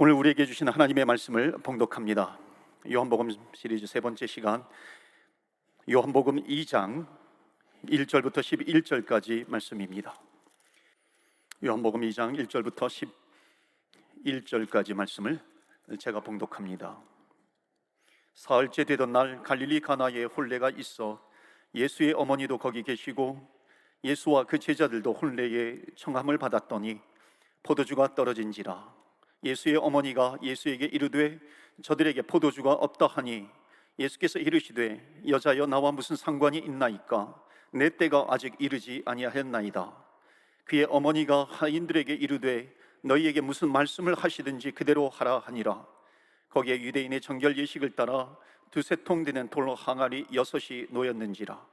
오늘 우리에게 주신 하나님의 말씀을 봉독합니다. 요한복음 시리즈 세 번째 시간, 요한복음 2장 1절부터 11절까지 말씀입니다. 요한복음 2장 1절부터 11절까지 말씀을 제가 봉독합니다. 사흘째 되던 날 갈릴리 가나에 혼례가 있어 예수의 어머니도 거기 계시고 예수와 그 제자들도 혼례의 청함을 받았더니 포도주가 떨어진지라. 예수의 어머니가 예수에게 이르되 저들에게 포도주가 없다 하니 예수께서 이르시되 여자여 나와 무슨 상관이 있나이까? 내 때가 아직 이르지 아니하였나이다. 그의 어머니가 하인들에게 이르되 너희에게 무슨 말씀을 하시든지 그대로 하라 하니라. 거기에 유대인의 정결 예식을 따라 두세 통 되는 돌 항아리 6이 놓였는지라.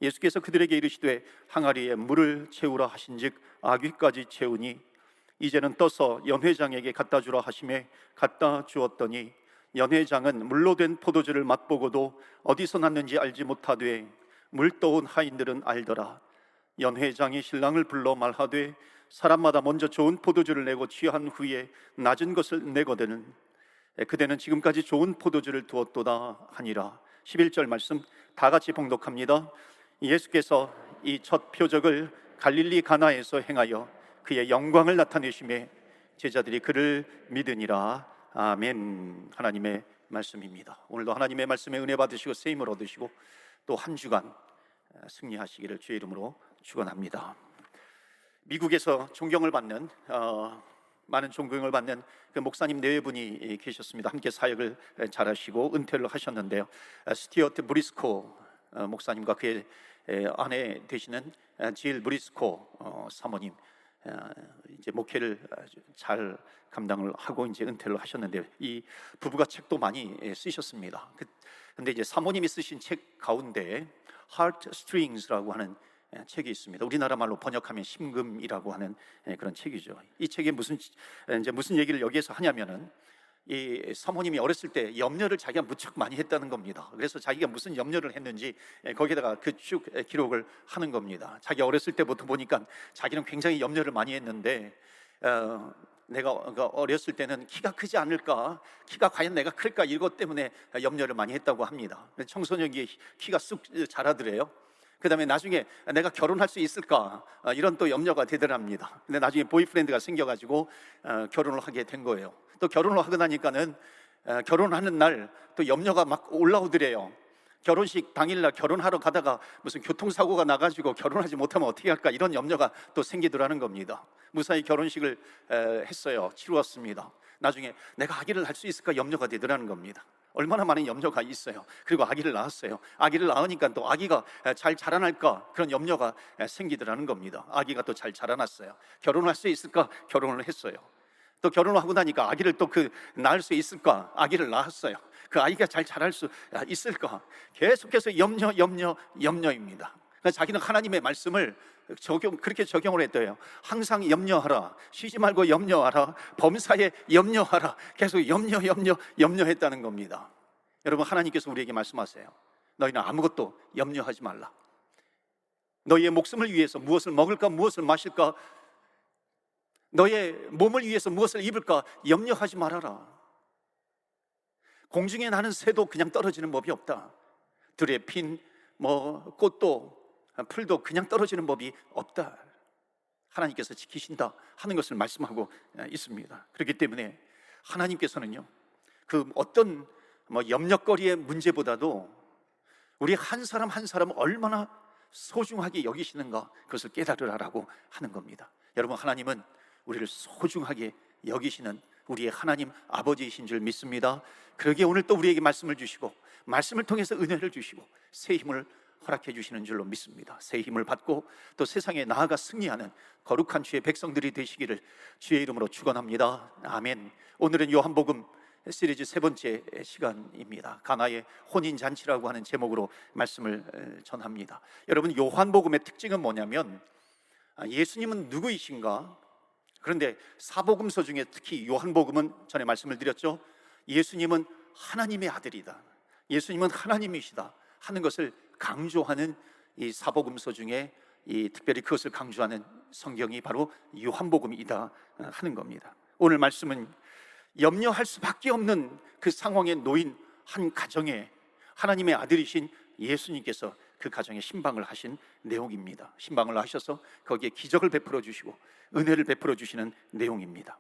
예수께서 그들에게 이르시되 항아리에 물을 채우라 하신즉 아귀까지 채우니 이제는 떠서 연회장에게 갖다 주라 하시매 갖다 주었더니 연회장은 물로 된 포도주를 맛보고도 어디서 났는지 알지 못하되 물 떠온 하인들은 알더라. 연회장이 신랑을 불러 말하되 사람마다 먼저 좋은 포도주를 내고 취한 후에 낮은 것을 내거든 그대는 지금까지 좋은 포도주를 두었도다 하니라. 11절 말씀 다 같이 봉독합니다. 예수께서 이 첫 표적을 갈릴리 가나에서 행하여 그의 영광을 나타내심에 제자들이 그를 믿으니라. 아멘. 하나님의 말씀입니다. 오늘도 하나님의 말씀에 은혜 받으시고 쓰임을 얻으시고 또 한 주간 승리하시기를 주의 이름으로 축원합니다. 미국에서 존경을 받는 많은 존경을 받는 그 목사님 네 분이 계셨습니다. 함께 사역을 잘하시고 은퇴를 하셨는데요. 스티어트 브리스코 목사님과 그의 아내 되시는 질 브리스코 사모님, 이제 목회를 잘 감당을 하고 이제 은퇴를 하셨는데 이 부부가 책도 많이 쓰셨습니다. 근데 이제 사모님이 쓰신 책 가운데 Heart Strings라고 하는 책이 있습니다. 우리나라 말로 번역하면 심금이라고 하는 그런 책이죠. 이 책에 무슨 얘기를 여기에서 하냐면은 이 사모님이 어렸을 때 염려를 자기가 무척 많이 했다는 겁니다. 그래서 자기가 무슨 염려를 했는지 거기다가 그 쭉 기록을 하는 겁니다. 자기 어렸을 때부터 보니까 자기는 굉장히 염려를 많이 했는데 내가 어렸을 때는 키가 크지 않을까, 키가 과연 내가 클까, 이것 때문에 염려를 많이 했다고 합니다. 청소년기에 키가 쑥 자라더래요. 그 다음에 나중에 내가 결혼할 수 있을까, 이런 또 염려가 되더랍니다. 근데 나중에 보이프렌드가 생겨가지고 결혼을 하게 된 거예요. 또 결혼을 하고 나니까는 결혼하는 날 또 염려가 막 올라오더래요. 결혼식 당일날 결혼하러 가다가 무슨 교통사고가 나가지고 결혼하지 못하면 어떻게 할까, 이런 염려가 또 생기더라는 겁니다. 무사히 결혼식을 했어요. 치루었습니다. 나중에 내가 아기를 낳을 수 있을까 염려가 되더라는 겁니다. 얼마나 많은 염려가 있어요. 그리고 아기를 낳았어요. 아기를 낳으니까 또 아기가 잘 자라날까, 그런 염려가 생기더라는 겁니다. 아기가 또 잘 자라났어요. 결혼할 수 있을까, 결혼을 했어요. 또 결혼을 하고 나니까 아기를 또 낳을 수 있을까, 아기를 낳았어요. 그 아이가 잘 자랄 수 있을까, 계속해서 염려입니다. 그러니까 자기는 하나님의 말씀을 그렇게 적용을 했대요. 항상 염려하라, 쉬지 말고 염려하라, 범사에 염려하라, 계속 염려했다는 겁니다. 여러분, 하나님께서 우리에게 말씀하세요. 너희는 아무것도 염려하지 말라. 너희의 목숨을 위해서 무엇을 먹을까, 무엇을 마실까, 너의 몸을 위해서 무엇을 입을까 염려하지 말아라. 공중에 나는 새도 그냥 떨어지는 법이 없다. 들에 핀 꽃도 풀도 그냥 떨어지는 법이 없다. 하나님께서 지키신다 하는 것을 말씀하고 있습니다. 그렇기 때문에 하나님께서는요, 그 어떤 염려거리의 문제보다도 우리 한 사람 한 사람 얼마나 소중하게 여기시는가, 그것을 깨달으라고 하는 겁니다. 여러분, 하나님은 우리를 소중하게 여기시는 우리의 하나님 아버지이신 줄 믿습니다. 그러기에 오늘 또 우리에게 말씀을 주시고 말씀을 통해서 은혜를 주시고 새 힘을 허락해 주시는 줄로 믿습니다. 새 힘을 받고 또 세상에 나아가 승리하는 거룩한 주의 백성들이 되시기를 주의 이름으로 축원합니다. 아멘. 오늘은 요한복음 시리즈 세 번째 시간입니다. 가나의 혼인잔치라고 하는 제목으로 말씀을 전합니다. 여러분, 요한복음의 특징은 뭐냐면 예수님은 누구이신가? 그런데 사복음서 중에 특히 요한복음은 전에 말씀을 드렸죠. 예수님은 하나님의 아들이다, 예수님은 하나님이시다 하는 것을 강조하는 이 사복음서 중에 특별히 그것을 강조하는 성경이 바로 요한복음이다 하는 겁니다. 오늘 말씀은 염려할 수밖에 없는 그 상황에 놓인 한 가정에 하나님의 아들이신 예수님께서 그 가정에 신방을 하신 내용입니다. 신방을 하셔서 거기에 기적을 베풀어 주시고 은혜를 베풀어 주시는 내용입니다.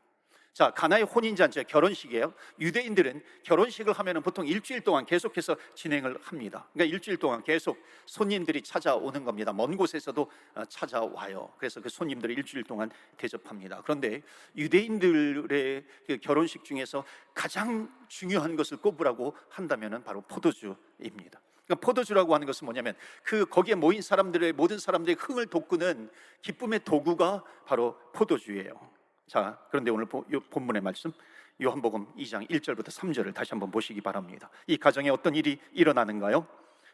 자, 가나의 혼인잔치, 결혼식이에요. 유대인들은 결혼식을 하면 보통 일주일 동안 계속해서 진행을 합니다. 그러니까 일주일 동안 계속 손님들이 찾아오는 겁니다. 먼 곳에서도 찾아와요. 그래서 그 손님들이 일주일 동안 대접합니다. 그런데 유대인들의 그 결혼식 중에서 가장 중요한 것을 꼽으라고 한다면 바로 포도주입니다. 그러니까 포도주라고 하는 것은 뭐냐면 거기에 모인 사람들의 모든 사람들의 흥을 돋구는 기쁨의 도구가 바로 포도주예요. 자, 그런데 오늘 본문의 말씀 요한복음 2장 1절부터 3절을 다시 한번 보시기 바랍니다. 이 가정에 어떤 일이 일어나는가요?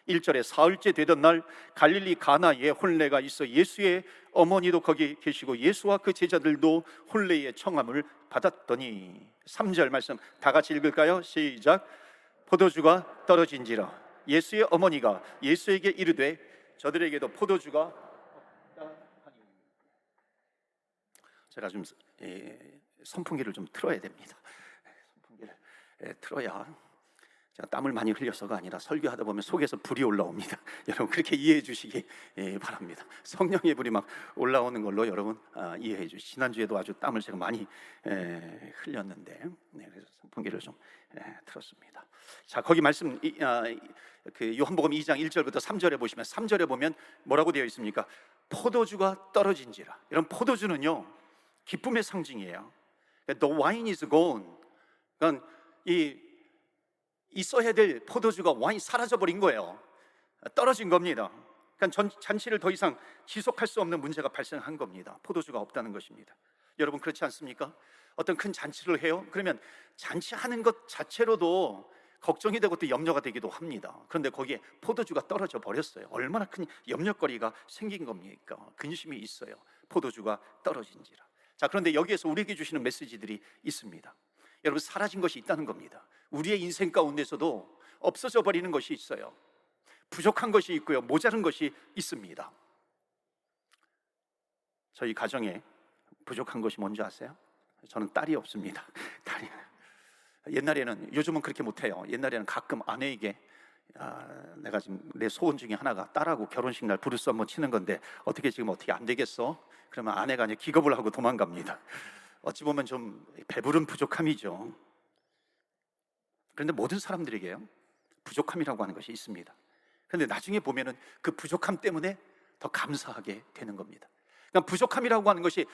1절에 사흘째 되던 날 갈릴리 가나에 혼례가 있어 예수의 어머니도 거기 계시고 예수와 그 제자들도 혼례의 청함을 받았더니 3절 말씀 다 같이 읽을까요? 시작. 포도주가 떨어진지라 예수의 어머니가 예수에게 이르되 저들에게도 포도주가 없다 하니. 제가 좀 선풍기를 좀 틀어야 됩니다. 선풍기를 틀어야 제가 땀을 많이 흘려서가 아니라 설교하다 보면 속에서 불이 올라옵니다. 여러분 그렇게 이해해 주시기 바랍니다. 성령의 불이 막 올라오는 걸로 여러분 이해해 주시기. 지난주에도 아주 땀을 제가 많이 흘렸는데 그래서 선풍기를 좀 틀었습니다. 자, 거기 말씀 그 요한복음 2장 1절부터 3절에 보시면 3절에 보면 뭐라고 되어 있습니까? 포도주가 떨어진지라. 이런 포도주는요 기쁨의 상징이에요. The wine is gone. 그러니까 있어야 될 포도주가 와인이 사라져버린 거예요. 떨어진 겁니다. 그러니까 잔치를 더 이상 지속할 수 없는 문제가 발생한 겁니다. 포도주가 없다는 것입니다. 여러분 그렇지 않습니까? 어떤 큰 잔치를 해요. 그러면 잔치하는 것 자체로도 걱정이 되고 또 염려가 되기도 합니다. 그런데 거기에 포도주가 떨어져 버렸어요. 얼마나 큰 염려거리가 생긴 겁니까? 근심이 있어요. 포도주가 떨어진지라. 자, 그런데 여기에서 우리에게 주시는 메시지들이 있습니다. 여러분 사라진 것이 있다는 겁니다. 우리의 인생 가운데서도 없어져 버리는 것이 있어요. 부족한 것이 있고요, 모자른 것이 있습니다. 저희 가정에 부족한 것이 뭔지 아세요? 저는 딸이 없습니다. 딸이. 옛날에는, 요즘은 그렇게 못해요. 옛날에는 가끔 아내에게 내가 지금 내 소원 중에 하나가 딸하고 결혼식 날 브루스 한번 치는 건데 어떻게 안 되겠어? 그러면 아내가 이제 기겁을 하고 도망갑니다. 어찌 보면 좀 배부른 부족함이죠. 그런데 모든 사람들에게요 부족함이라고 하는 것이 있습니다. 그런데 나중에 보면은 그 부족함 때문에 더 감사하게 되는 겁니다. 그러니까 부족함이라고 하는 것이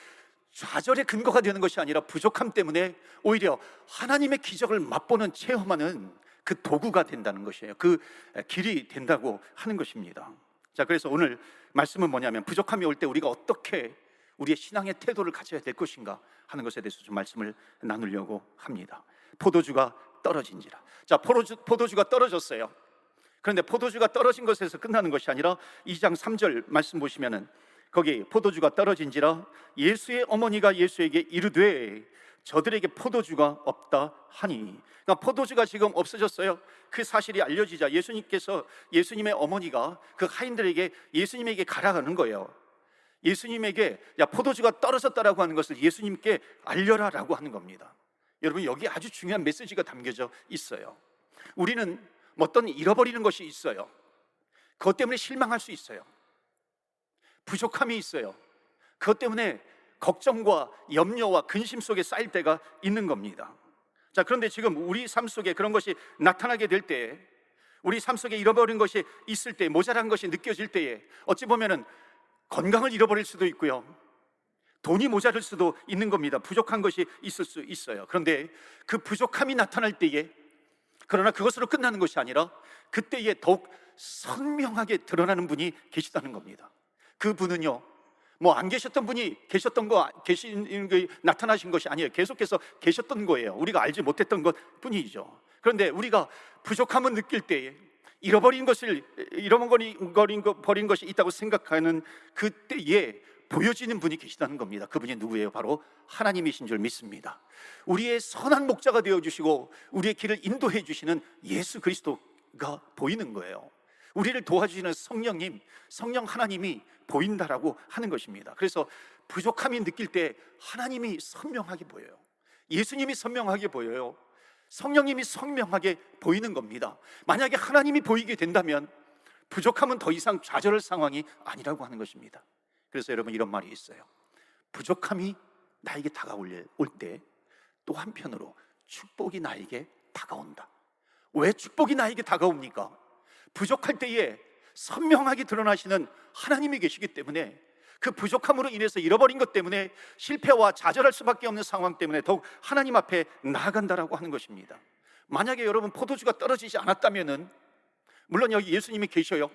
좌절의 근거가 되는 것이 아니라 부족함 때문에 오히려 하나님의 기적을 맛보는 체험하는 그 도구가 된다는 것이에요. 그 길이 된다고 하는 것입니다. 자, 그래서 오늘 말씀은 뭐냐면 부족함이 올 때 우리가 어떻게 우리의 신앙의 태도를 가져야 될 것인가 하는 것에 대해서 좀 말씀을 나누려고 합니다. 포도주가 떨어진지라. 자, 포도주가 떨어졌어요. 그런데 포도주가 떨어진 것에서 끝나는 것이 아니라 2장 3절 말씀 보시면은 거기 포도주가 떨어진지라 예수의 어머니가 예수에게 이르되 저들에게 포도주가 없다 하니. 그러니까 포도주가 지금 없어졌어요. 그 사실이 알려지자 예수님의 어머니가 그 하인들에게 예수님에게 가라가는 거예요. 예수님에게 야 포도주가 떨어졌다라고 하는 것을 예수님께 알려라라고 하는 겁니다. 여러분 여기 아주 중요한 메시지가 담겨져 있어요. 우리는 어떤 잃어버리는 것이 있어요. 그것 때문에 실망할 수 있어요. 부족함이 있어요. 그것 때문에 걱정과 염려와 근심 속에 쌓일 때가 있는 겁니다. 자, 그런데 지금 우리 삶 속에 그런 것이 나타나게 될 때, 우리 삶 속에 잃어버린 것이 있을 때, 모자란 것이 느껴질 때에 어찌 보면은 건강을 잃어버릴 수도 있고요, 돈이 모자랄 수도 있는 겁니다. 부족한 것이 있을 수 있어요. 그런데 그 부족함이 나타날 때에, 그러나 그것으로 끝나는 것이 아니라 그때에 더욱 선명하게 드러나는 분이 계시다는 겁니다. 그 분은요, 뭐 안 계셨던 분이 나타나신 것이 아니에요. 계속해서 계셨던 거예요. 우리가 알지 못했던 것 뿐이죠. 그런데 우리가 부족함을 느낄 때에 잃어버린 것이 있다고 생각하는 그때에 보여지는 분이 계시다는 겁니다. 그분이 누구예요? 바로 하나님이신 줄 믿습니다. 우리의 선한 목자가 되어주시고 우리의 길을 인도해 주시는 예수 그리스도가 보이는 거예요. 우리를 도와주시는 성령 하나님이 보인다라고 하는 것입니다. 그래서 부족함이 느낄 때 하나님이 선명하게 보여요. 예수님이 선명하게 보여요. 성령님이 선명하게 보이는 겁니다. 만약에 하나님이 보이게 된다면 부족함은 더 이상 좌절할 상황이 아니라고 하는 것입니다. 그래서 여러분, 이런 말이 있어요. 부족함이 나에게 다가올 때 또 한편으로 축복이 나에게 다가온다. 왜 축복이 나에게 다가옵니까? 부족할 때에 선명하게 드러나시는 하나님이 계시기 때문에, 그 부족함으로 인해서 잃어버린 것 때문에 실패와 좌절할 수밖에 없는 상황 때문에 더욱 하나님 앞에 나아간다라고 하는 것입니다. 만약에 여러분 포도주가 떨어지지 않았다면은, 물론 여기 예수님이 계셔요.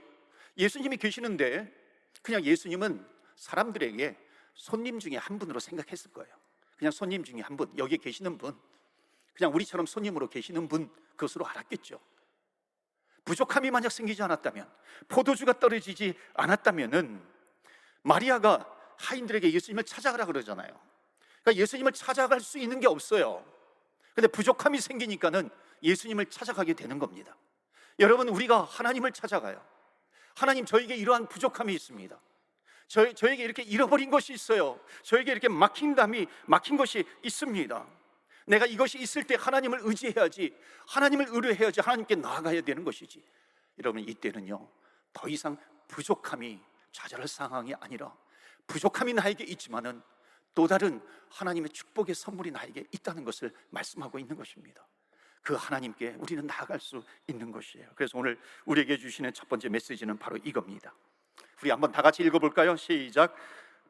예수님이 계시는데 그냥 예수님은 사람들에게 손님 중에 한 분으로 생각했을 거예요. 그냥 손님 중에 한 분, 여기 계시는 분, 그냥 우리처럼 손님으로 계시는 분, 그것으로 알았겠죠. 부족함이 만약 생기지 않았다면, 포도주가 떨어지지 않았다면은 마리아가 하인들에게 예수님을 찾아가라 그러잖아요. 그러니까 예수님을 찾아갈 수 있는 게 없어요. 근데 부족함이 생기니까는 예수님을 찾아가게 되는 겁니다. 여러분, 우리가 하나님을 찾아가요. 하나님, 저에게 이러한 부족함이 있습니다. 저에게 이렇게 잃어버린 것이 있어요. 저에게 이렇게 막힌 것이 있습니다. 내가 이것이 있을 때 하나님을 의지해야지, 하나님을 의뢰해야지, 하나님께 나아가야 되는 것이지. 여러분, 이때는요, 더 이상 부족함이 좌절할 상황이 아니라, 부족함이 나에게 있지만은 또 다른 하나님의 축복의 선물이 나에게 있다는 것을 말씀하고 있는 것입니다. 그 하나님께 우리는 나아갈 수 있는 것이에요. 그래서 오늘 우리에게 주시는 첫 번째 메시지는 바로 이겁니다. 우리 한번 다 같이 읽어볼까요? 시작.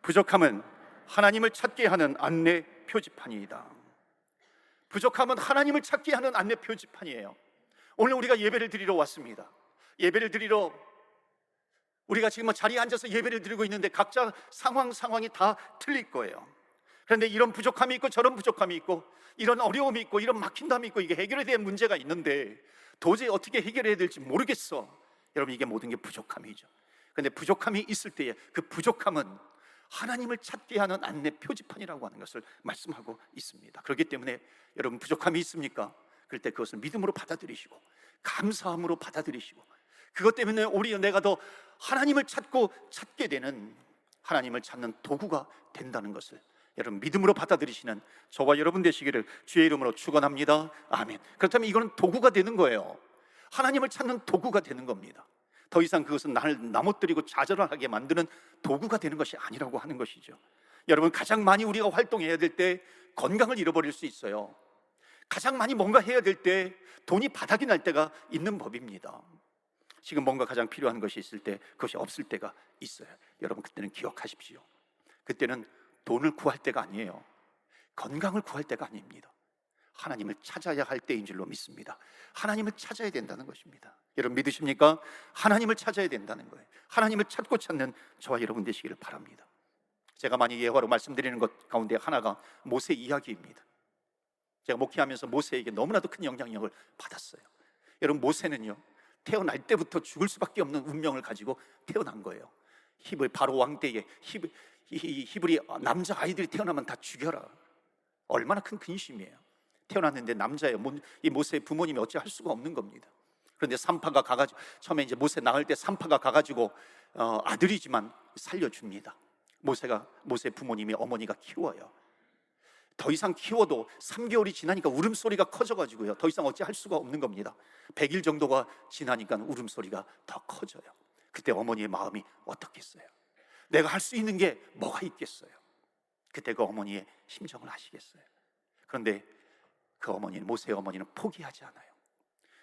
부족함은 하나님을 찾게 하는 안내 표지판이다. 부족함은 하나님을 찾게 하는 안내 표지판이에요. 오늘 우리가 예배를 드리러 왔습니다. 예배를 드리러 우리가 지금 자리에 앉아서 예배를 드리고 있는데 각자 상황이 다 틀릴 거예요. 그런데 이런 부족함이 있고 저런 부족함이 있고 이런 어려움이 있고 이런 막힌담이 있고 이게 해결에 대한 문제가 있는데 도저히 어떻게 해결해야 될지 모르겠어. 여러분, 이게 모든 게 부족함이죠. 그런데 부족함이 있을 때에 그 부족함은 하나님을 찾게 하는 안내 표지판이라고 하는 것을 말씀하고 있습니다. 그렇기 때문에 여러분, 부족함이 있습니까? 그럴 때 그것을 믿음으로 받아들이시고 감사함으로 받아들이시고, 그것 때문에 오히려 내가 더 하나님을 찾게 되는, 하나님을 찾는 도구가 된다는 것을 여러분 믿음으로 받아들이시는 저와 여러분 되시기를 주의 이름으로 축원합니다. 아멘. 그렇다면 이거는 도구가 되는 거예요. 하나님을 찾는 도구가 되는 겁니다. 더 이상 그것은 나를 나무뜨리고 좌절하게 만드는 도구가 되는 것이 아니라고 하는 것이죠. 여러분, 가장 많이 우리가 활동해야 될 때 건강을 잃어버릴 수 있어요. 가장 많이 뭔가 해야 될 때 돈이 바닥이 날 때가 있는 법입니다. 지금 뭔가 가장 필요한 것이 있을 때 그것이 없을 때가 있어요. 여러분, 그때는 기억하십시오. 그때는 돈을 구할 때가 아니에요. 건강을 구할 때가 아닙니다. 하나님을 찾아야 할 때인 줄로 믿습니다. 하나님을 찾아야 된다는 것입니다. 여러분, 믿으십니까? 하나님을 찾아야 된다는 거예요. 하나님을 찾는 저와 여러분 되시기를 바랍니다. 제가 많이 예화로 말씀드리는 것 가운데 하나가 모세 이야기입니다. 제가 목회하면서 모세에게 너무나도 큰 영향력을 받았어요. 여러분, 모세는요, 태어날 때부터 죽을 수밖에 없는 운명을 가지고 태어난 거예요. 바로 왕 때에 히브리 남자 아이들이 태어나면 다 죽여라. 얼마나 큰 근심이에요. 태어났는데 남자예요. 이 모세의 부모님이 어찌 할 수가 없는 겁니다. 그런데 산파가 가가지고, 처음에 이제 모세 낳을 때 산파가 가가지고 아들이지만 살려줍니다. 모세 부모님이, 어머니가 키워요. 더 이상 키워도 3개월이 지나니까 울음소리가 커져가지고요, 더 이상 어찌 할 수가 없는 겁니다. 100일 정도가 지나니까 울음소리가 더 커져요. 그때 어머니의 마음이 어떻겠어요? 내가 할 수 있는 게 뭐가 있겠어요? 그때 그 어머니의 심정을 아시겠어요? 그런데 그 어머니는, 모세의 어머니는 포기하지 않아요.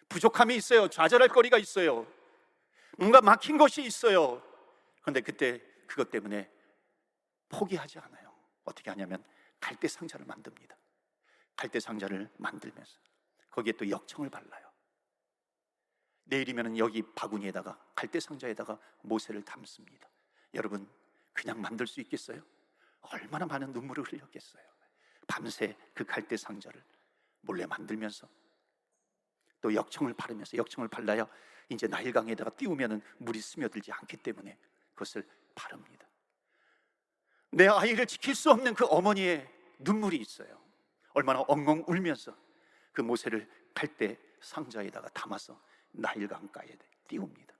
부족함이 있어요. 좌절할 거리가 있어요. 뭔가 막힌 것이 있어요. 그런데 그때 그것 때문에 포기하지 않아요. 어떻게 하냐면 갈대 상자를 만듭니다. 갈대 상자를 만들면서 거기에 또 역청을 발라요. 내일이면 여기 바구니에다가, 갈대 상자에다가 모세를 담습니다. 여러분, 그냥 만들 수 있겠어요? 얼마나 많은 눈물을 흘렸겠어요. 밤새 그 갈대 상자를 몰래 만들면서 또 역청을 바르면서, 역청을 발라야 이제 나일강에다가 띄우면 물이 스며들지 않기 때문에 그것을 바릅니다. 내 아이를 지킬 수 없는 그 어머니의 눈물이 있어요. 얼마나 엉엉 울면서 그 모세를 갈대 상자에다가 담아서 나일강가에 띄웁니다.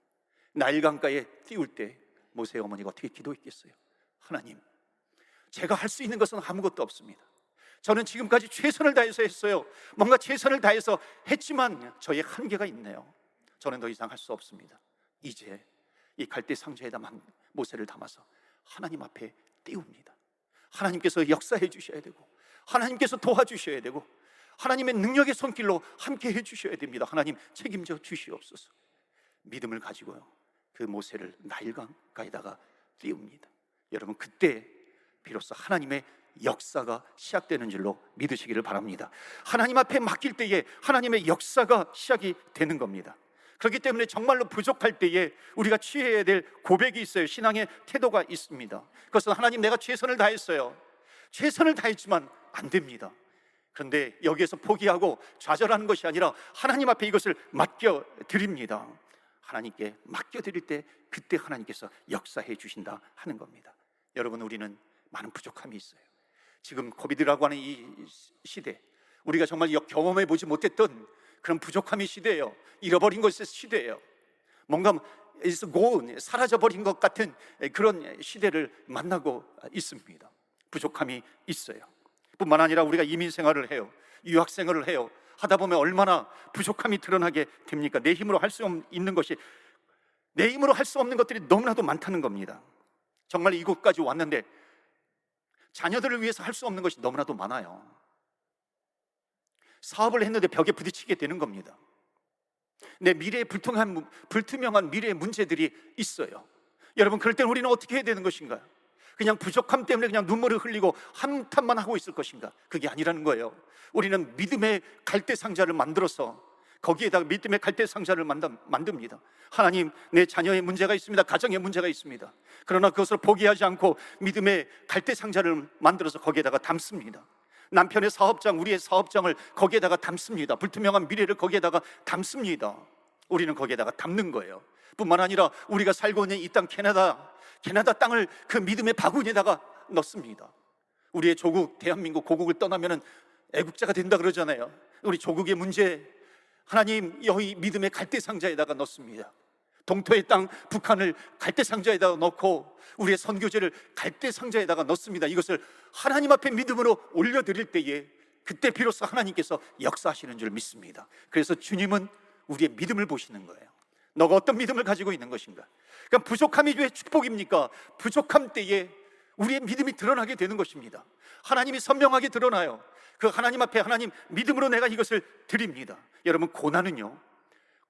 나일강가에 띄울 때 모세의 어머니가 어떻게 기도했겠어요? 하나님, 제가 할 수 있는 것은 아무것도 없습니다. 저는 지금까지 최선을 다해서 했어요. 뭔가 최선을 다해서 했지만 저의 한계가 있네요. 저는 더 이상 할 수 없습니다. 이제 이 갈대 상자에다 모세를 담아서 하나님 앞에 띄웁니다. 하나님께서 역사해 주셔야 되고, 하나님께서 도와주셔야 되고, 하나님의 능력의 손길로 함께 해 주셔야 됩니다. 하나님 책임져 주시옵소서. 믿음을 가지고요, 그 모세를 나일강가에다가 띄웁니다. 여러분, 그때 비로소 하나님의 역사가 시작되는 줄로 믿으시기를 바랍니다. 하나님 앞에 맡길 때에 하나님의 역사가 시작이 되는 겁니다. 그렇기 때문에 정말로 부족할 때에 우리가 취해야 될 고백이 있어요. 신앙의 태도가 있습니다. 그것은 하나님, 내가 최선을 다했어요. 최선을 다했지만 안 됩니다. 그런데 여기에서 포기하고 좌절하는 것이 아니라 하나님 앞에 이것을 맡겨드립니다. 하나님께 맡겨드릴 때 그때 하나님께서 역사해 주신다 하는 겁니다. 여러분, 우리는 많은 부족함이 있어요. 지금 코비드라고 하는 이 시대, 우리가 정말 경험해 보지 못했던 그런 부족함의 시대예요. 잃어버린 것의 시대예요. 뭔가 is gone, 사라져버린 것 같은 그런 시대를 만나고 있습니다. 부족함이 있어요. 뿐만 아니라 우리가 이민 생활을 해요, 유학 생활을 해요. 하다 보면 얼마나 부족함이 드러나게 됩니까? 내 힘으로 할 수 있는 것이, 내 힘으로 할 수 없는 것들이 너무나도 많다는 겁니다. 정말 이곳까지 왔는데 자녀들을 위해서 할 수 없는 것이 너무나도 많아요. 사업을 했는데 벽에 부딪히게 되는 겁니다. 내 미래에 불투명한 미래의 문제들이 있어요. 여러분, 그럴 때 우리는 어떻게 해야 되는 것인가요? 그냥 부족함 때문에 그냥 눈물을 흘리고 한탄만 하고 있을 것인가? 그게 아니라는 거예요. 우리는 믿음의 갈대 상자를 만들어서 거기에다가 믿음의 갈대 상자를 만듭니다. 하나님, 내 자녀의 문제가 있습니다. 가정의 문제가 있습니다. 그러나 그것을 포기하지 않고 믿음의 갈대 상자를 만들어서 거기에다가 담습니다. 남편의 사업장, 우리의 사업장을 거기에다가 담습니다. 불투명한 미래를 거기에다가 담습니다. 우리는 거기에다가 담는 거예요. 뿐만 아니라 우리가 살고 있는 이 땅 캐나다 땅을 그 믿음의 바구니에다가 넣습니다. 우리의 조국 대한민국 고국을 떠나면은 애국자가 된다 그러잖아요. 우리 조국의 문제, 하나님 여기 믿음의 갈대 상자에다가 넣습니다. 동토의 땅 북한을 갈대 상자에다가 넣고 우리의 선교제를 갈대 상자에다가 넣습니다. 이것을 하나님 앞에 믿음으로 올려드릴 때에 그때 비로소 하나님께서 역사하시는 줄 믿습니다. 그래서 주님은 우리의 믿음을 보시는 거예요. 너가 어떤 믿음을 가지고 있는 것인가? 그러니까 부족함이 왜 축복입니까? 부족함 때에 우리의 믿음이 드러나게 되는 것입니다. 하나님이 선명하게 드러나요. 그 하나님 앞에, 하나님 믿음으로 내가 이것을 드립니다. 여러분, 고난은요,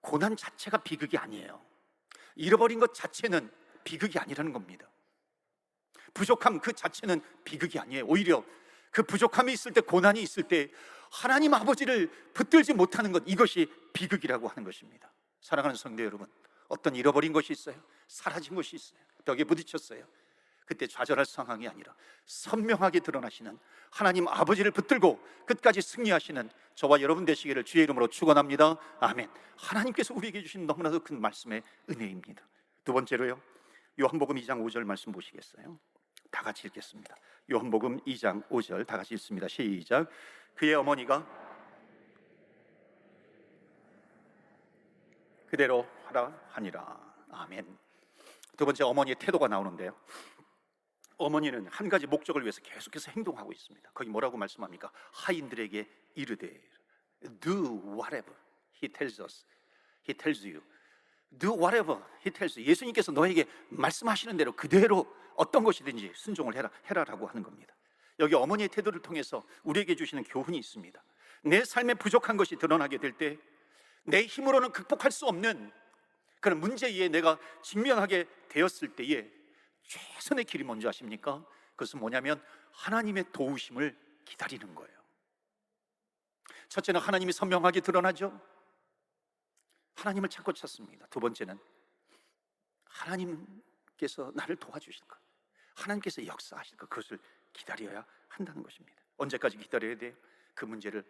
고난 자체가 비극이 아니에요. 잃어버린 것 자체는 비극이 아니라는 겁니다. 부족함 그 자체는 비극이 아니에요. 오히려 그 부족함이 있을 때, 고난이 있을 때 하나님 아버지를 붙들지 못하는 것, 이것이 비극이라고 하는 것입니다. 사랑하는 성도 여러분, 어떤 잃어버린 것이 있어요, 사라진 것이 있어요, 벽에 부딪혔어요. 그때 좌절할 상황이 아니라 선명하게 드러나시는 하나님 아버지를 붙들고 끝까지 승리하시는 저와 여러분 되시기를 주의 이름으로 축원합니다. 아멘. 하나님께서 우리에게 주신 너무나도 큰 말씀의 은혜입니다. 두 번째로요, 요한복음 2장 5절 말씀 보시겠어요? 다 같이 읽겠습니다. 요한복음 2장 5절 다 같이 읽습니다. 시작. 그의 어머니가 그대로 하라 하니라. 아멘. 두 번째, 어머니의 태도가 나오는데요, 어머니는 한 가지 목적을 위해서 계속해서 행동하고 있습니다. 거기 뭐라고 말씀합니까? 하인들에게 이르되 Do whatever he tells us, he tells you. Do whatever he tells you. 예수님께서 너에게 말씀하시는 대로 그대로 어떤 것이든지 순종을 해라라고 하는 겁니다. 여기 어머니의 태도를 통해서 우리에게 주시는 교훈이 있습니다. 내 삶에 부족한 것이 드러나게 될 때, 내 힘으로는 극복할 수 없는 그런 문제에 내가 직면하게 되었을 때에 최선의 길이 뭔지 아십니까? 그것은 뭐냐면 하나님의 도우심을 기다리는 거예요. 첫째는 하나님이 선명하게 드러나죠. 하나님을 찾고 찾습니다. 두 번째는 하나님께서 나를 도와주실 것, 하나님께서 역사하실 것, 그것을 기다려야 한다는 것입니다. 언제까지 기다려야 돼요? 그 문제를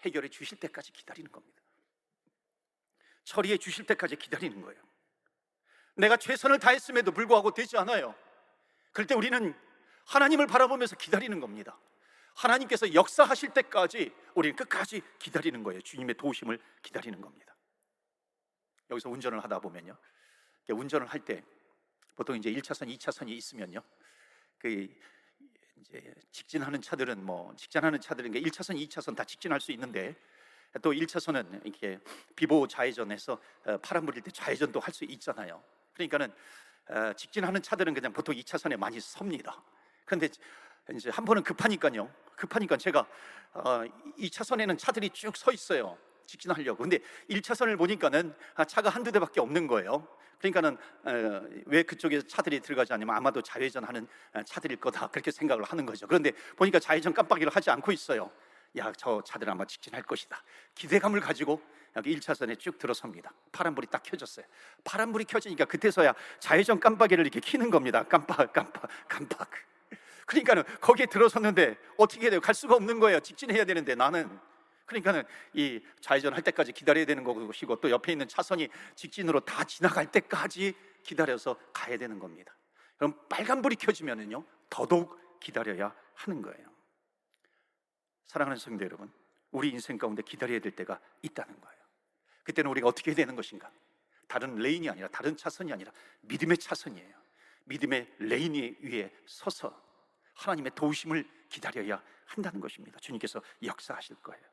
해결해 주실 때까지 기다리는 겁니다. 처리해 주실 때까지 기다리는 거예요. 내가 최선을 다했음에도 불구하고 되지 않아요. 그럴 때 우리는 하나님을 바라보면서 기다리는 겁니다. 하나님께서 역사하실 때까지 우리는 끝까지 기다리는 거예요. 주님의 도우심을 기다리는 겁니다. 여기서 운전을 하다 보면요, 운전을 할 때 보통 이제 1차선, 2차선이 있으면요, 그 이제 직진하는 차들은 직진하는 차들은 1차선, 2차선 다 직진할 수 있는데 또 1차선은 이렇게 비보 좌회전해서 파란불일 때 좌회전도 할 수 있잖아요. 그러니까는 직진하는 차들은 그냥 보통 2차선에 많이 섭니다. 그런데 이제 한 번은 급하니까 제가 2차선에는 차들이 쭉 서 있어요. 직진하려고. 근데 1차선을 보니까는 차가 한두 대밖에 없는 거예요. 그러니까는 왜 그쪽에 차들이 들어가지 않냐면 아마도 좌회전하는 차들일 거다, 그렇게 생각을 하는 거죠. 그런데 보니까 좌회전 깜빡이를 하지 않고 있어요. 야, 저 차들은 아마 직진할 것이다, 기대감을 가지고 여기 1차선에 쭉 들어섭니다. 파란불이 딱 켜졌어요. 파란불이 켜지니까 그때서야 좌회전 깜빡이를 이렇게 켜는 겁니다. 깜빡. 그러니까는 거기에 들어섰는데 어떻게 해야 돼요? 갈 수가 없는 거예요. 직진해야 되는데 나는. 그러니까는 이 좌회전 할 때까지 기다려야 되는 것이고, 또 옆에 있는 차선이 직진으로 다 지나갈 때까지 기다려서 가야 되는 겁니다. 그럼 빨간불이 켜지면은요, 더더욱 기다려야 하는 거예요. 사랑하는 성도 여러분, 우리 인생 가운데 기다려야 될 때가 있다는 거예요. 그때는 우리가 어떻게 해야 되는 것인가? 다른 레인이 아니라, 다른 차선이 아니라 믿음의 차선이에요. 믿음의 레인 위에 서서 하나님의 도우심을 기다려야 한다는 것입니다. 주님께서 역사하실 거예요.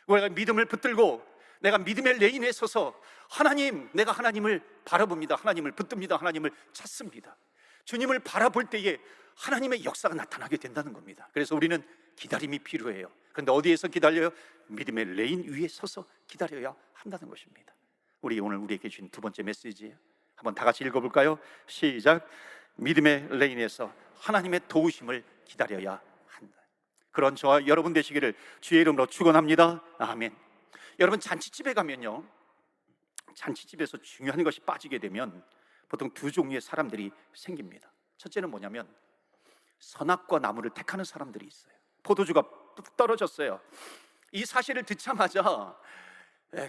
우리가 믿음을 붙들고 내가 믿음의 레인에 서서 내가 하나님을 바라봅니다. 하나님을 붙듭니다. 하나님을 찾습니다. 주님을 바라볼 때에 하나님의 역사가 나타나게 된다는 겁니다. 그래서 우리는 기다림이 필요해요. 그런데 어디에서 기다려요? 믿음의 레인 위에 서서 기다려야 한다는 것입니다. 오늘 우리에게 주신 두 번째 메시지예요. 한번 다 같이 읽어볼까요? 시작. 믿음의 레인에서 하나님의 도우심을 기다려야 한다. 그런 저와 여러분 되시기를 주의 이름으로 축원합니다. 아멘. 여러분, 잔치집에 가면요, 잔치집에서 중요한 것이 빠지게 되면 보통 두 종류의 사람들이 생깁니다. 첫째는 뭐냐면 선악과 나무를 택하는 사람들이 있어요. 포도주가 뚝 떨어졌어요. 이 사실을 듣자마자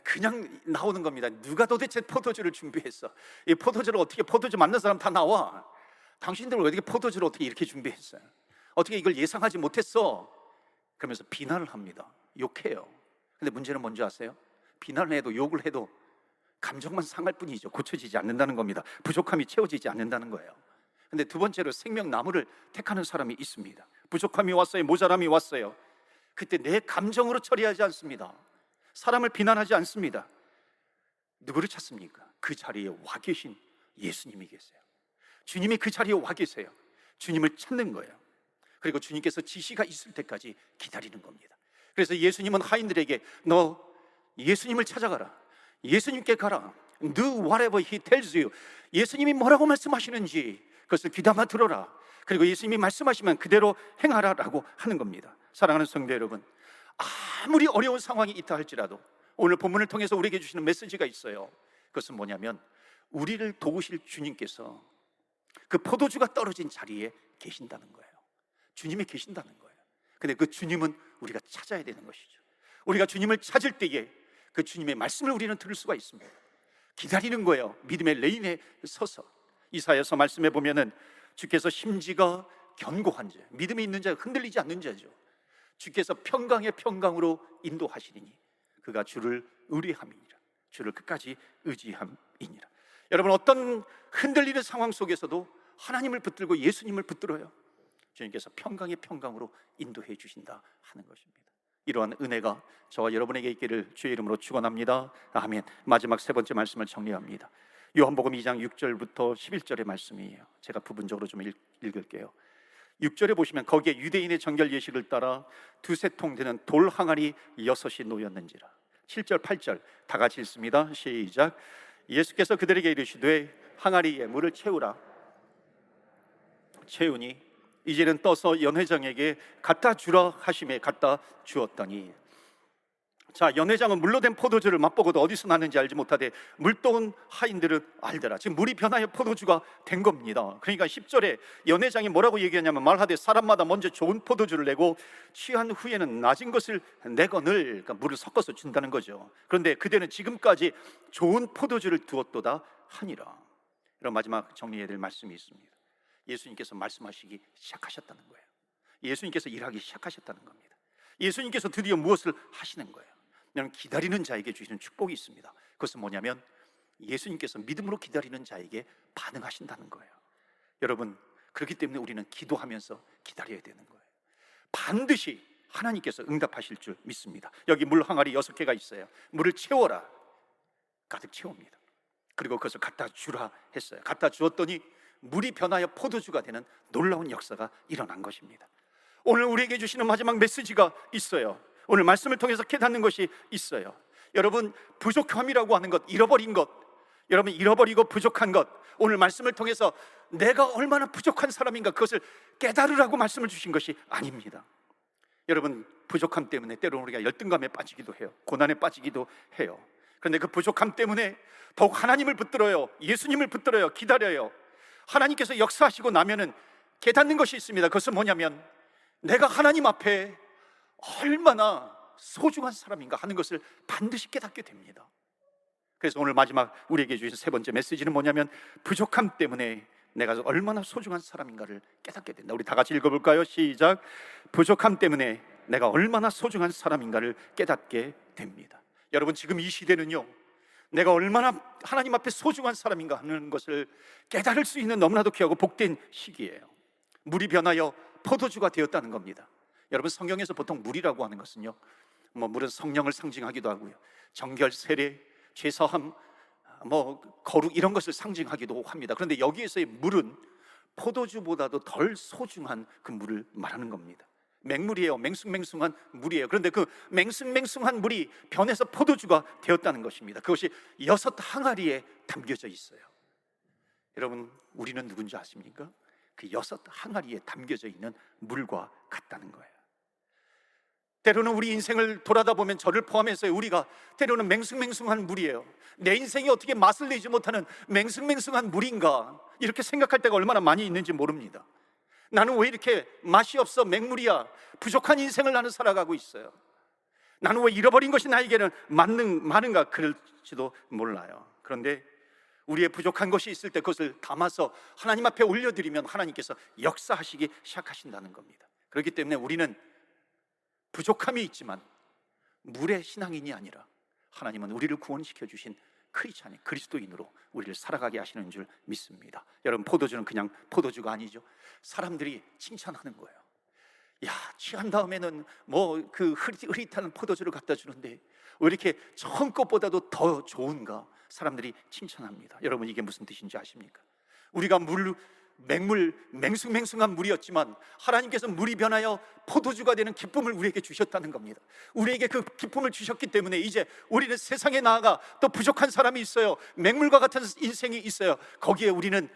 그냥 나오는 겁니다. 누가 도대체 포도주를 준비했어? 이 포도주를 어떻게, 포도주 맞는 사람 다 나와. 당신들 어떻게 포도주를 어떻게 이렇게 준비했어요? 어떻게 이걸 예상하지 못했어? 그러면서 비난을 합니다. 욕해요. 근데 문제는 뭔지 아세요? 비난을 해도 욕을 해도 감정만 상할 뿐이죠. 고쳐지지 않는다는 겁니다. 부족함이 채워지지 않는다는 거예요. 근데 두 번째로 생명나무를 택하는 사람이 있습니다. 부족함이 왔어요. 모자람이 왔어요. 그때 내 감정으로 처리하지 않습니다. 사람을 비난하지 않습니다. 누구를 찾습니까? 그 자리에 와 계신 예수님이 계세요. 주님이 그 자리에 와 계세요. 주님을 찾는 거예요. 그리고 주님께서 지시가 있을 때까지 기다리는 겁니다. 그래서 예수님은 하인들에게 너 예수님을 찾아가라, 예수님께 가라, Do whatever he tells you. 예수님이 뭐라고 말씀하시는지 그것을 귀담아 들어라. 그리고 예수님이 말씀하시면 그대로 행하라라고 하는 겁니다. 사랑하는 성도 여러분, 아무리 어려운 상황이 있다 할지라도 오늘 본문을 통해서 우리에게 주시는 메시지가 있어요. 그것은 뭐냐면 우리를 도우실 주님께서 그 포도주가 떨어진 자리에 계신다는 거예요. 주님이 계신다는 거예요. 근데 그 주님은 우리가 찾아야 되는 것이죠. 우리가 주님을 찾을 때에 그 주님의 말씀을 우리는 들을 수가 있습니다. 기다리는 거예요. 믿음의 레인에 서서. 이사야서 말씀해 보면은 주께서 심지가 견고한 자, 믿음이 있는 자가 흔들리지 않는 자죠. 주께서 평강의 평강으로 인도하시리니 그가 주를 의뢰함이니라. 주를 끝까지 의지함이니라. 여러분, 어떤 흔들리는 상황 속에서도 하나님을 붙들고 예수님을 붙들어요. 주님께서 평강의 평강으로 인도해 주신다 하는 것입니다. 이러한 은혜가 저와 여러분에게 있기를 주의 이름으로 축원합니다. 아멘. 마지막 세 번째 말씀을 정리합니다. 요한복음 2장 6절부터 11절의 말씀이에요. 제가 부분적으로 좀 읽을게요. 6절에 보시면 거기에 유대인의 정결 예식을 따라 두세 통 되는 돌 항아리 6이 놓였는지라. 7절 8절 다 같이 읽습니다. 시작. 예수께서 그들에게 이르시되 항아리에 물을 채우라. 채우니 이제는 떠서 연회장에게 갖다 주라 하심에 갖다 주었더니. 자, 연회장은 물로 된 포도주를 맛보고도 어디서 났는지 알지 못하되 물떠온 하인들은 알더라. 지금 물이 변하여 포도주가 된 겁니다. 그러니까 10절에 연회장이 뭐라고 얘기하냐면 말하되 사람마다 먼저 좋은 포도주를 내고 취한 후에는 낮은 것을 내거늘, 그러니까 물을 섞어서 준다는 거죠. 그런데 그대는 지금까지 좋은 포도주를 두었도다 하니라. 이런 마지막 정리해야 될 말씀이 있습니다. 예수님께서 말씀하시기 시작하셨다는 거예요. 예수님께서 일하기 시작하셨다는 겁니다. 예수님께서 드디어 무엇을 하시는 거예요? 여러분, 기다리는 자에게 주시는 축복이 있습니다. 그것은 뭐냐면 예수님께서 믿음으로 기다리는 자에게 반응하신다는 거예요. 여러분, 그렇기 때문에 우리는 기도하면서 기다려야 되는 거예요. 반드시 하나님께서 응답하실 줄 믿습니다. 여기 물 항아리 6개가 있어요. 물을 채워라. 가득 채웁니다. 그리고 그것을 갖다 주라 했어요. 갖다 주었더니 물이 변하여 포도주가 되는 놀라운 역사가 일어난 것입니다. 오늘 우리에게 주시는 마지막 메시지가 있어요. 오늘 말씀을 통해서 깨닫는 것이 있어요. 여러분, 부족함이라고 하는 것, 잃어버린 것, 여러분 잃어버리고 부족한 것, 오늘 말씀을 통해서 내가 얼마나 부족한 사람인가 그것을 깨달으라고 말씀을 주신 것이 아닙니다. 여러분, 부족함 때문에 때로는 우리가 열등감에 빠지기도 해요. 고난에 빠지기도 해요. 그런데 그 부족함 때문에 더욱 하나님을 붙들어요. 예수님을 붙들어요. 기다려요. 하나님께서 역사하시고 나면은 깨닫는 것이 있습니다. 그것은 뭐냐면 내가 하나님 앞에 얼마나 소중한 사람인가 하는 것을 반드시 깨닫게 됩니다. 그래서 오늘 마지막 우리에게 주신 3번째 메시지는 뭐냐면 부족함 때문에 내가 얼마나 소중한 사람인가를 깨닫게 된다. 우리 다 같이 읽어볼까요? 시작. 부족함 때문에 내가 얼마나 소중한 사람인가를 깨닫게 됩니다. 여러분, 지금 이 시대는요, 내가 얼마나 하나님 앞에 소중한 사람인가 하는 것을 깨달을 수 있는 너무나도 귀하고 복된 시기예요. 물이 변하여 포도주가 되었다는 겁니다. 여러분, 성경에서 보통 물이라고 하는 것은요, 물은 성령을 상징하기도 하고요, 정결, 세례, 죄사함, 거룩 이런 것을 상징하기도 합니다. 그런데 여기에서의 물은 포도주보다도 덜 소중한 그 물을 말하는 겁니다. 맹물이에요. 맹숭맹숭한 물이에요. 그런데 그 맹숭맹숭한 물이 변해서 포도주가 되었다는 것입니다. 그것이 6 항아리에 담겨져 있어요. 여러분, 우리는 누군지 아십니까? 그 6 항아리에 담겨져 있는 물과 같다는 거예요. 때로는 우리 인생을 돌아다 보면 저를 포함해서 우리가 때로는 맹숭맹숭한 물이에요. 내 인생이 어떻게 맛을 내지 못하는 맹숭맹숭한 물인가, 이렇게 생각할 때가 얼마나 많이 있는지 모릅니다. 나는 왜 이렇게 맛이 없어, 맹물이야, 부족한 인생을 나는 살아가고 있어요. 나는 왜 잃어버린 것이 나에게는 많은가, 그럴지도 몰라요. 그런데 우리의 부족한 것이 있을 때 그것을 담아서 하나님 앞에 올려드리면 하나님께서 역사하시기 시작하신다는 겁니다. 그렇기 때문에 우리는 부족함이 있지만 물의 신앙인이 아니라 하나님은 우리를 구원시켜 주신 크리스찬인, 그리스도인으로 우리를 살아가게 하시는 줄 믿습니다. 여러분, 포도주는 그냥 포도주가 아니죠. 사람들이 칭찬하는 거예요. 야, 취한 다음에는 그 흐릿한 포도주를 갖다 주는데 왜 이렇게 처음 것보다도 더 좋은가, 사람들이 칭찬합니다. 여러분, 이게 무슨 뜻인지 아십니까? 우리가 맹숭맹숭한 물이었지만 하나님께서 물이 변하여 포도주가 되는 기쁨을 우리에게 주셨다는 겁니다. 우리에게 그 기쁨을 주셨기 때문에 이제 우리는 세상에 나아가 또 부족한 사람이 있어요. 맹물과 같은 인생이 있어요. 거기에 우리는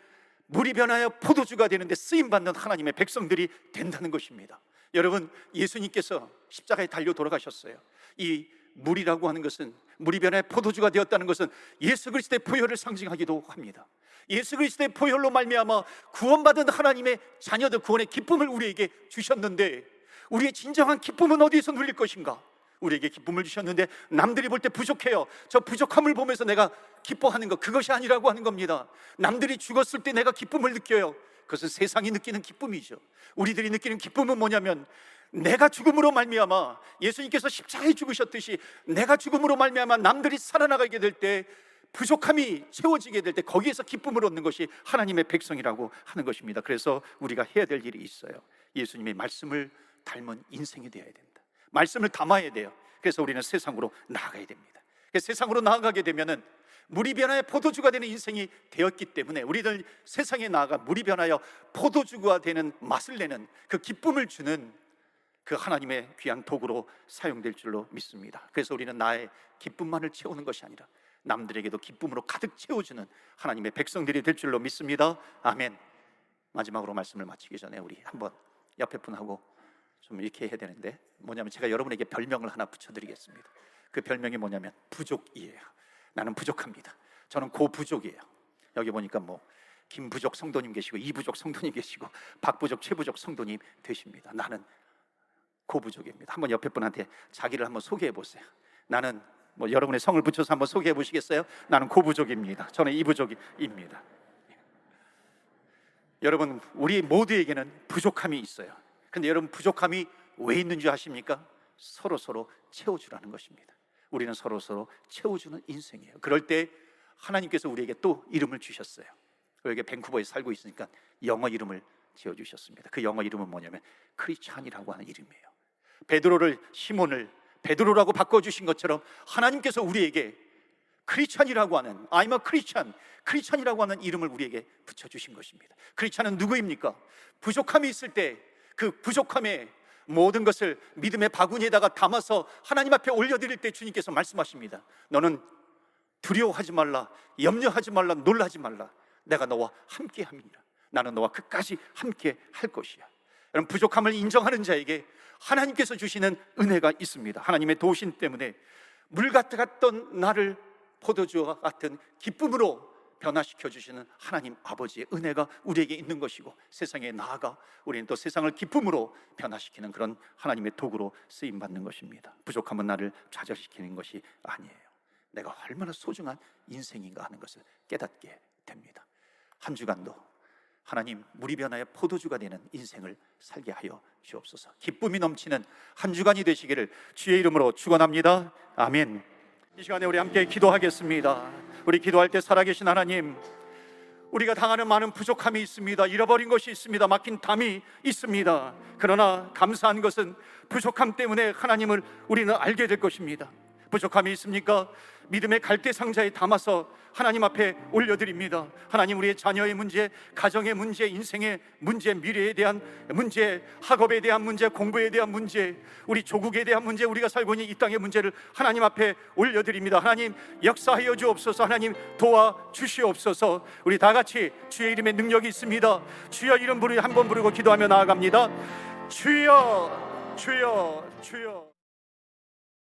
물이 변하여 포도주가 되는데 쓰임받는 하나님의 백성들이 된다는 것입니다. 여러분, 예수님께서 십자가에 달려 돌아가셨어요. 이 물이라고 하는 것은, 물이 변하여 포도주가 되었다는 것은 예수 그리스도의 보혈을 상징하기도 합니다. 예수 그리스도의 보혈로 말미암아 구원받은 하나님의 자녀들, 구원의 기쁨을 우리에게 주셨는데 우리의 진정한 기쁨은 어디에서 누릴 것인가? 우리에게 기쁨을 주셨는데 남들이 볼 때 부족해요. 저 부족함을 보면서 내가 기뻐하는 것, 그것이 아니라고 하는 겁니다. 남들이 죽었을 때 내가 기쁨을 느껴요. 그것은 세상이 느끼는 기쁨이죠. 우리들이 느끼는 기쁨은 뭐냐면, 내가 죽음으로 말미암아, 예수님께서 십자가에 죽으셨듯이 내가 죽음으로 말미암아 남들이 살아나가게 될 때, 부족함이 채워지게 될 때 거기에서 기쁨을 얻는 것이 하나님의 백성이라고 하는 것입니다. 그래서 우리가 해야 될 일이 있어요. 예수님의 말씀을 닮은 인생이 되어야 된다. 말씀을 담아야 돼요. 그래서 우리는 세상으로 나아가야 됩니다. 세상으로 나아가게 되면은 물이 변하여 포도주가 되는 인생이 되었기 때문에 우리들 세상에 나아가 물이 변하여 포도주가 되는 맛을 내는, 그 기쁨을 주는 그 하나님의 귀한 도구로 사용될 줄로 믿습니다. 그래서 우리는 나의 기쁨만을 채우는 것이 아니라 남들에게도 기쁨으로 가득 채워주는 하나님의 백성들이 될 줄로 믿습니다. 아멘. 마지막으로 말씀을 마치기 전에 우리 한번 옆에 분하고 좀 이렇게 해야 되는데, 뭐냐면 제가 여러분에게 별명을 하나 붙여드리겠습니다. 그 별명이 뭐냐면 부족이에요. 나는 부족합니다. 저는 고부족이에요. 여기 보니까 김부족 성도님 계시고 이부족 성도님 계시고 박부족, 최부족 성도님 되십니다. 나는 고부족입니다. 한번 옆에 분한테 자기를 한번 소개해 보세요. 나는 여러분의 성을 붙여서 한번 소개해 보시겠어요? 나는 고부족입니다. 저는 이부족입니다. 여러분, 우리 모두에게는 부족함이 있어요. 근데 여러분, 부족함이 왜 있는 줄 아십니까? 서로 채워주라는 것입니다. 우리는 서로 채워주는 인생이에요. 그럴 때 하나님께서 우리에게 또 이름을 주셨어요. 여기 밴쿠버에 살고 있으니까 영어 이름을 지어주셨습니다. 그 영어 이름은 뭐냐면 크리스찬이라고 하는 이름이에요. 베드로를, 시몬을 베드로라고 바꿔주신 것처럼 하나님께서 우리에게 크리스찬이라고 하는, I'm a Christian, 크리스찬이라고 하는 이름을 우리에게 붙여주신 것입니다. 크리스찬은 누구입니까? 부족함이 있을 때 그 부족함에 모든 것을 믿음의 바구니에다가 담아서 하나님 앞에 올려드릴 때 주님께서 말씀하십니다. 너는 두려워하지 말라, 염려하지 말라, 놀라지 말라. 내가 너와 함께 함이라. 나는 너와 끝까지 함께 할 것이야. 여러분, 부족함을 인정하는 자에게 하나님께서 주시는 은혜가 있습니다. 하나님의 도우심 때문에 물 같았던 나를 포도주와 같은 기쁨으로 변화시켜 주시는 하나님 아버지의 은혜가 우리에게 있는 것이고, 세상에 나아가 우리는 또 세상을 기쁨으로 변화시키는 그런 하나님의 도구로 쓰임 받는 것입니다. 부족함은 나를 좌절시키는 것이 아니에요. 내가 얼마나 소중한 인생인가 하는 것을 깨닫게 됩니다. 한 주간도 하나님 물이 변화의 포도주가 되는 인생을 살게 하여 주옵소서. 기쁨이 넘치는 한 주간이 되시기를 주의 이름으로 축원합니다. 아멘. 이 시간에 우리 함께 기도하겠습니다. 우리 기도할 때 살아계신 하나님, 우리가 당하는 많은 부족함이 있습니다. 잃어버린 것이 있습니다. 막힌 담이 있습니다. 그러나 감사한 것은 부족함 때문에 하나님을 우리는 알게 될 것입니다. 부족함이 있습니까? 믿음의 갈대 상자에 담아서 하나님 앞에 올려드립니다. 하나님, 우리의 자녀의 문제, 가정의 문제, 인생의 문제, 미래에 대한 문제, 학업에 대한 문제, 공부에 대한 문제, 우리 조국에 대한 문제, 우리가 살고 있는 이 땅의 문제를 하나님 앞에 올려드립니다. 하나님, 역사하여 주옵소서. 하나님, 도와주시옵소서. 우리 다 같이 주의 이름의 능력이 있습니다. 주여 이름 부르 한번 부르고 기도하며 나아갑니다. 주여, 주여, 주여.